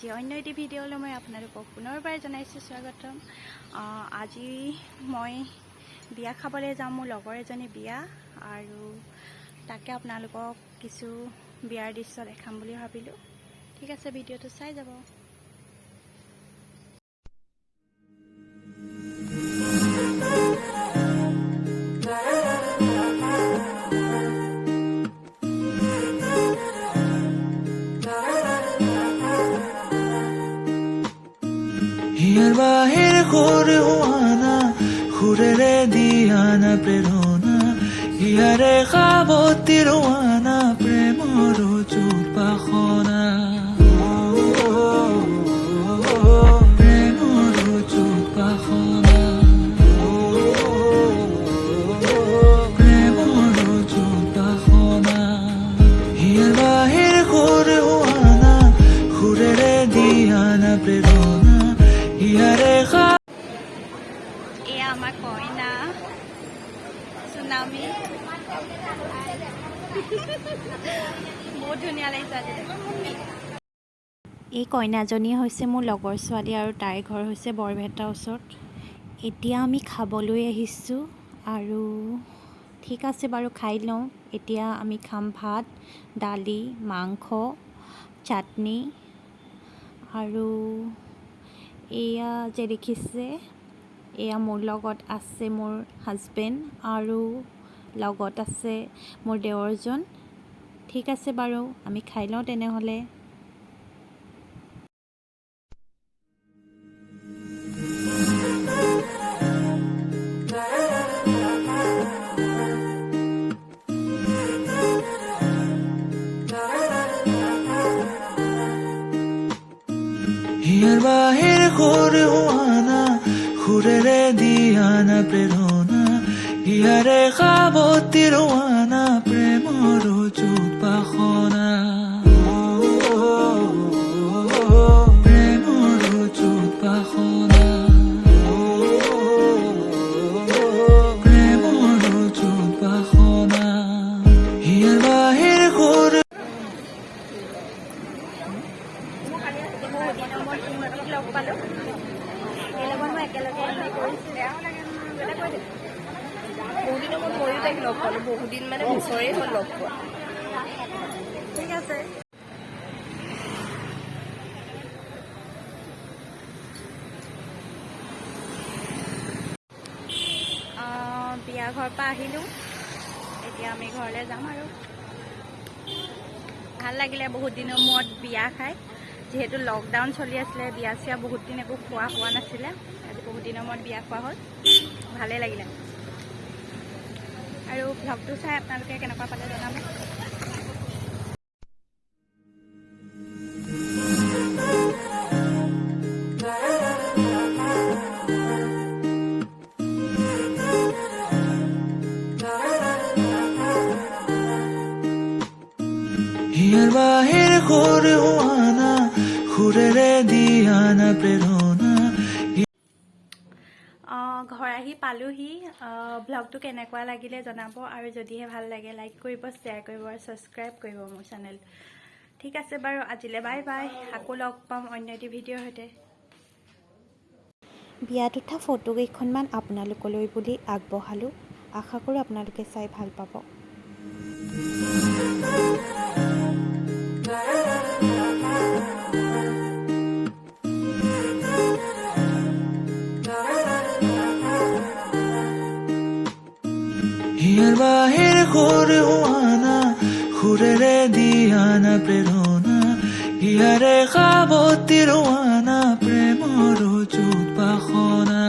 আজি অন্য এটি ভিডিঅ'লৈ মই আপোনালোকক পুনৰবাৰ জনাইছোঁ স্বাগতম। আজি মই বিয়া খাবলৈ যাম, মোৰ লগৰ এজনী বিয়া, আৰু তাকে আপোনালোকক কিছু বিয়াৰ দৃশ্য দেখাম বুলি ভাবিলোঁ। ঠিক আছে, ভিডিঅ'টো চাই যাব। হিয়ার বাহির করে হোয়ানা খুরেরে দিয়ানা প্রেরণা হিয়ারে খাবতি রোয়ানা প্রেমর চুপাখনা প্রেমর চুপাখনা প্রেমর চুপাখনা হিয়ার বাহির করে হোয়ানা খুরেরে দিয়ানা প্রেরণা এয়া আমাৰ কইনা সুনামি। বহুত ধুনীয়া লাগিছে আজি। এই কইনাজনী হৈছে মোৰ লগৰ ছোৱালী আৰু তাইৰ ঘৰ হৈছে বৰপেটাৰ ওচৰত। এতিয়া আমি খাবলৈ আহিছোঁ আৰু ঠিক আছে বাৰু, খাই লওঁ। এতিয়া আমি খাম ভাত, দালি, মাংস, চাটনি, আৰু এয়া যে দেখিছে, এয়া মোৰ লগত আছে মোৰ হাজবেণ্ড, আৰু লগত আছে মোৰ দেৱৰজন। ঠিক আছে বাৰু, আমি খাই লওঁ তেনেহ'লে। হিয়ার বাহির করে হোয়ানা খুরেরে দিয়ানা প্রেরণা হিয়ারে খাবতি রোয়ানা প্রেমর চুপাখনা প্রেমর চুপাখনা প্রেমর চুপাখনা হিয়ার বাহির করে লগ পালোঁ, এই লগত মই একেলগে কৰিছোঁ। বহুদিনৰ মূৰত ময়ো তাইক লগ পালোঁ, বহুদিন মানে বছৰেই হ'ল লগ পোৱা। ঠিক আছে। বিয়া ঘৰৰ পৰা আহিলোঁ, এতিয়া আমি ঘৰলৈ যাম। আৰু ভাল লাগিলে বহুত দিনৰ মূৰত বিয়া খাই, যিহেতু লকডাউন চলি আছিলে, বিয়া চিয়া বহুত দিন একো খোৱা হোৱা নাছিলে। আজি বহুত দিনৰ মূৰত বিয়া খোৱা হ'ল, ভালেই লাগিলে। আৰু ভ্লগটো চাই আপোনালোকে কেনেকুৱা পালে জনাব। হিয়াৰ বাহিৰ কৰে হোয়ানা খুৰেৰে দিয়ানা প্ৰেৰণা। ঘৰ আহি পালোহি। ব্লগটো কেনেকুৱা লাগিলে জনাব, আৰু যদিহে ভাল লাগে লাইক কৰিব, শ্বেয়াৰ কৰিব আৰু ছাবস্ক্ৰাইব কৰিব মোৰ চেনেল। ঠিক আছে বাৰু, আজিলৈ বাই বাই। আকৌ লগ পাম অন্য এটি ভিডিঅ'ৰ সৈতে। বিয়াত উঠা ফটো কেইখনমান আপোনালোকলৈ বুলি আগবঢ়ালোঁ। আশা কৰোঁ আপোনালোকে চাই ভাল পাব। হিয়াৰ বাহিৰ কৰে হোয়ানা খুৰেৰে দিয়ানা প্ৰেৰণা হিয়াৰে খাবতি ৰোয়ানা প্ৰেমৰ চুপাখনা।